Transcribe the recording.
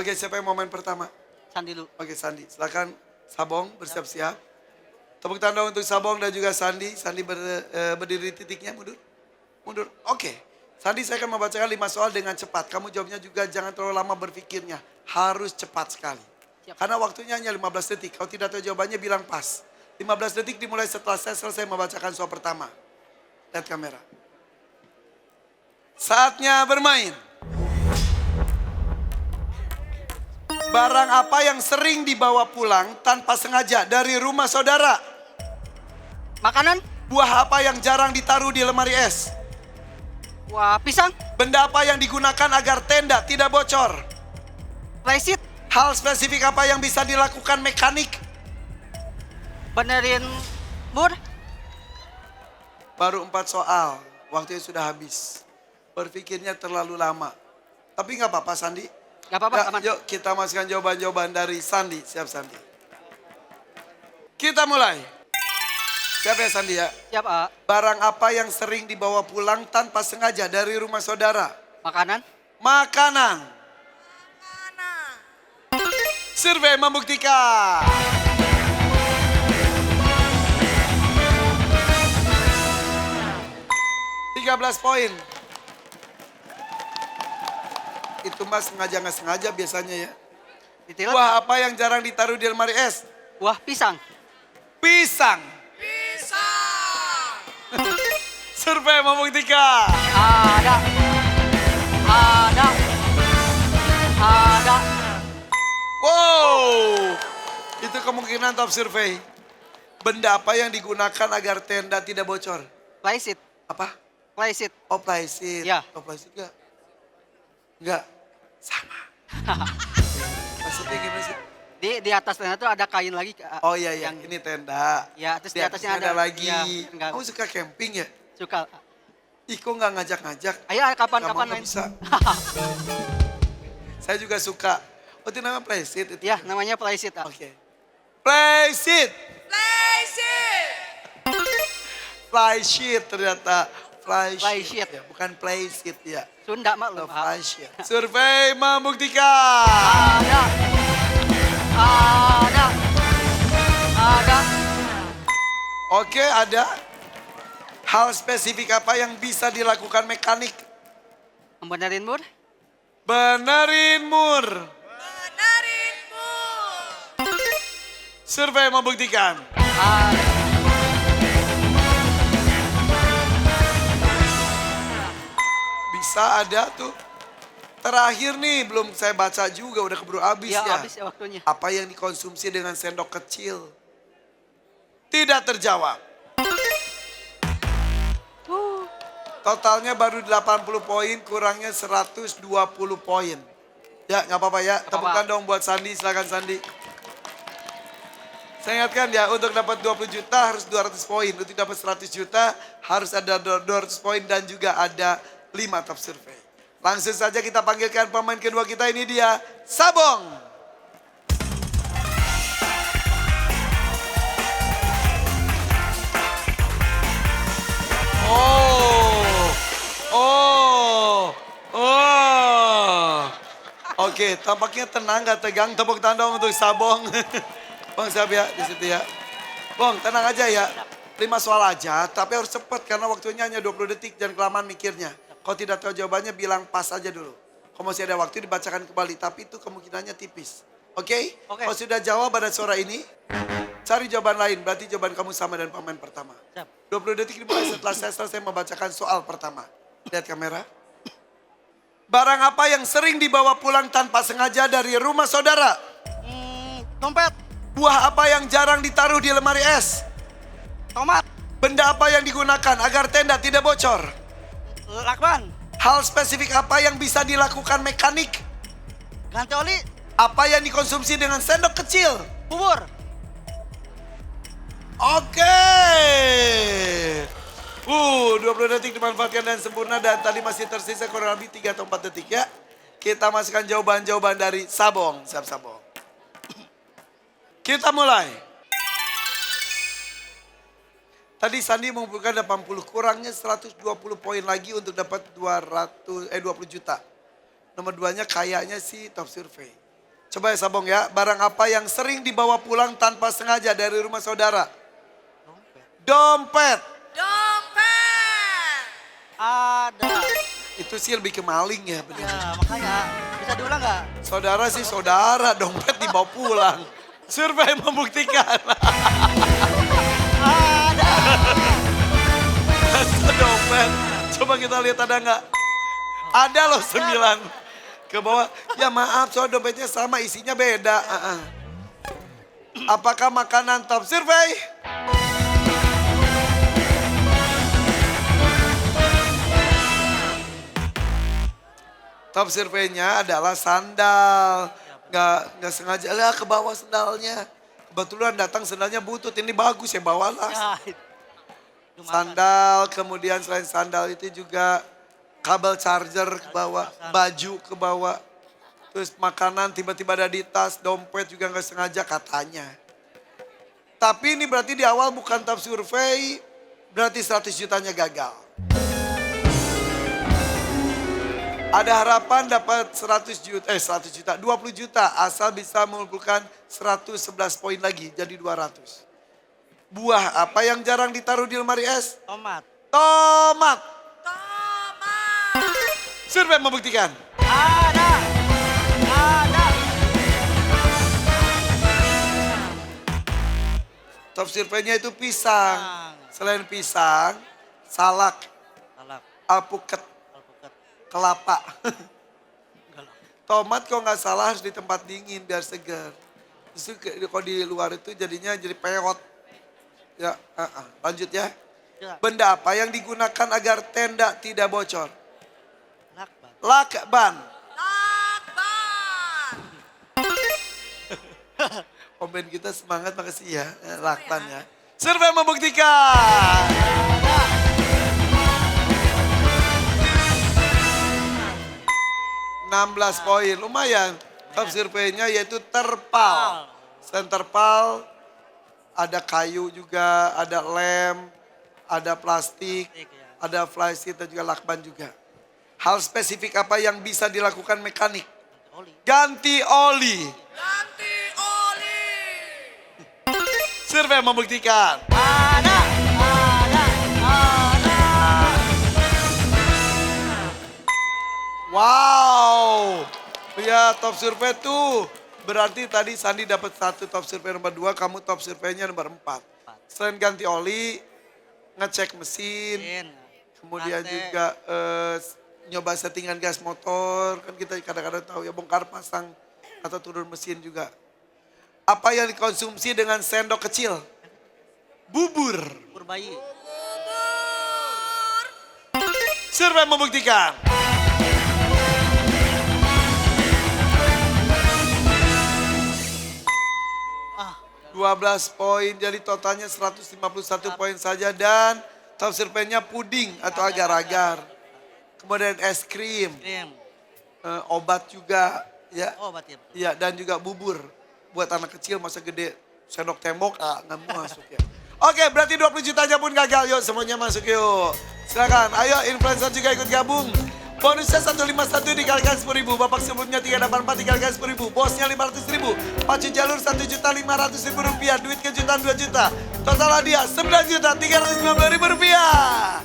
Oke, siapa yang mau main pertama? Sandi dulu. Oke, Sandi. Silakan Sabong bersiap-siap. Tepuk tangan untuk Sabong dan juga Sandi. Sandi berdiri titiknya, mundur. Mundur. Oke. Sandi, saya akan membacakan 5 soal dengan cepat. Kamu jawabnya juga jangan terlalu lama berpikirnya. Harus cepat sekali. Siap. Karena waktunya hanya 15 detik. Kalau tidak tahu jawabannya bilang pas. 15 detik dimulai setelah saya selesai membacakan soal pertama. Lihat kamera. Saatnya bermain. Barang apa yang sering dibawa pulang tanpa sengaja dari rumah saudara? Makanan? Buah apa yang jarang ditaruh di lemari es? Wah, pisang? Benda apa yang digunakan agar tenda tidak bocor? Playseat? Hal spesifik apa yang bisa dilakukan mekanik? Benerin mur? Baru 4 soal, waktunya sudah habis. Berpikirnya terlalu lama. Tapi nggak apa-apa Sandi. Gak apa-apa, Ya, aman. yuk kita masukkan jawaban-jawaban dari Sandi. Siap Sandi. Kita mulai. Siap ya Sandi ya? Siap, A. Barang apa yang sering dibawa pulang tanpa sengaja dari rumah saudara? Makanan? Makanan. Survei membuktikan. $13 poin. Itu mas sengaja nggak sengaja biasanya ya. Ditilang? Buah apa yang jarang ditaruh di lemari es? Buah pisang? Pisang. Survei membuktikan. Ada. Ada. Ada. Wow. Itu kemungkinan top survei. Benda apa yang digunakan agar tenda tidak bocor? Playseat? Apa? Playseat? Oh plywood. Ya. Oh plywood enggak? Enggak. Sama. Maksudnya gimana sih? Di atas tenda tuh ada kain lagi. Oh iya iya, Yang, ini tenda. Ya, terus di atasnya ada lagi. ya, enggak. Kamu suka camping ya? Suka. Ih kok nggak ngajak-ngajak? Ayo kapan-kapan Nggak main. bisa. Saya juga suka. Oh itu nama playseat itu? Ya, namanya playseat. A. Oke. Playseat. Flysheet ternyata. Flysheet. Ya, bukan playseat ya. Sunda maklum. Oh, flysheet. Survei membuktikan. Ada. Ada. Ada. Oke ada. Hal spesifik apa yang bisa dilakukan mekanik? Membenerin mur? Benerin mur. Survei membuktikan. Ada. Bisa ada tuh. Terakhir nih belum saya baca juga udah keburu habis Ya, ya. habis ya waktunya. Apa yang dikonsumsi dengan sendok kecil? Tidak terjawab. Totalnya baru 80 poin, kurangnya 120 poin. Ya nggak apa-apa ya, Nggak tepukan apa-apa. dong buat Sandi, silakan Sandi. Saya ingatkan ya, untuk dapat 20 juta harus 200 poin. Untuk dapat 100 juta harus ada 200 poin dan juga ada 5 top survei. Langsung saja kita panggilkan pemain kedua kita, ini dia Sabong. Oke, tampaknya tenang, gak tegang. Tepuk tangan dong untuk Sabong. Bang, siap ya di situ ya. Bang, tenang aja ya. 5 soal aja, tapi harus cepat karena waktunya hanya 20 detik. Jangan kelamaan mikirnya. Kalau tidak tahu jawabannya, bilang pas aja dulu. Kalau masih ada waktu, dibacakan kembali. Tapi itu kemungkinannya tipis. Oke? Oke. Kalau sudah jawab pada suara ini, cari jawaban lain. Berarti jawaban kamu sama dan pemain pertama. Siap. 20 detik dimulai setelah saya selesai membacakan soal pertama. Lihat kamera. Barang apa yang sering dibawa pulang tanpa sengaja dari rumah saudara? Dompet. Buah apa yang jarang ditaruh di lemari es? Tomat. Benda apa yang digunakan agar tenda tidak bocor? Lakban. Hal spesifik apa yang bisa dilakukan mekanik? Ganti oli. Apa yang dikonsumsi dengan sendok kecil? Bubur. Oke. 20 detik dimanfaatkan dan sempurna dan tadi masih tersisa kurang lebih 3 atau 4 detik ya. Kita masukkan jawaban-jawaban dari Sabong. Siap Sabong. Kita mulai. Tadi Sandi mengumpulkan 80, kurangnya 120 poin lagi untuk dapat 20 juta. Nomor 2-nya kayaknya sih top survei. Coba ya Sabong ya, barang apa yang sering dibawa pulang tanpa sengaja dari rumah saudara? Dompet. Dompet. Ada. Itu sih lebih ke maling ya. bener. Ya, makanya. Bisa diulang nggak? Saudara sih saudara, dompet dibawa pulang. Survei membuktikan. Ada. Dompet. Coba kita lihat ada nggak? Ada loh 9. Ke bawah. Ya maaf soal dompetnya sama isinya beda. Apakah makanan top survei? Top surveinya adalah sandal. Nggak sengaja lah ke bawah sandalnya. Kebetulan datang sandalnya butut. Ini bagus ya bawalah. Ya. Sandal, kemudian selain sandal itu juga kabel charger ke bawah, baju ke bawah. Terus makanan tiba-tiba ada di tas, dompet juga nggak sengaja katanya. Tapi ini berarti di awal bukan top survei, berarti 100 jutanya gagal. Ada harapan dapat 100 juta, 20 juta asal bisa mengumpulkan 111 poin lagi jadi 200. Buah apa yang jarang ditaruh di lemari es? Tomat. Tomat. Tomat. Survei membuktikan. Ada. Ada. Top surveinya itu pisang. Pisang. Selain pisang, salak, Salak. alpukat, Alpukat. kelapa. Enggak lah. Tomat kalau nggak salah harus di tempat dingin biar segar. Justru kalau di luar itu jadinya jadi peot. Ya, lanjut ya. Ya. Benda apa yang digunakan agar tenda tidak bocor? Lakban. Lakban. Lakban. Komen kita semangat makasih ya, lakban ya. Survei membuktikan. 16 poin, lumayan. Top surveinya yaitu terpal. Selain terpal, ada kayu juga, ada lem, ada plastik, Plastik, ya. ada flysheet dan juga lakban juga. Hal spesifik apa yang bisa dilakukan mekanik? Oli. Ganti oli. Ganti oli. Survei membuktikan. Ada. Ada. Ada. Wow. Ya top survei tuh. Berarti tadi Sandi dapat 1 top survei nomor 2, kamu top surveinya nomor 4. Selain ganti oli, ngecek mesin, Mesin. kemudian Rantai. juga nyoba settingan gas motor. Kan kita kadang-kadang tahu ya bongkar pasang atau turun mesin juga. Apa yang dikonsumsi dengan sendok kecil? Bubur. Bubur bayi. Survei membuktikan. Ah. 12 poin, jadi totalnya 151 poin saja dan top surveinya puding atau agar-agar. Kemudian es krim, Krim. obat juga ya. Oh, batin. Iya dan juga bubur. Buat anak kecil masa gede sendok tembok nggak mau masuk ya. Oke berarti 20 jutanya pun gagal, yuk semuanya masuk yuk. Silakan, ayo influencer juga ikut gabung. Bonusnya 151 dikalikan 10.000, bapak sebelumnya 384 dikalikan 10.000, bosnya 500.000, pacu jalur 1.500.000 rupiah, duit kejutan 2 juta, total hadiah 9.390.000 rupiah.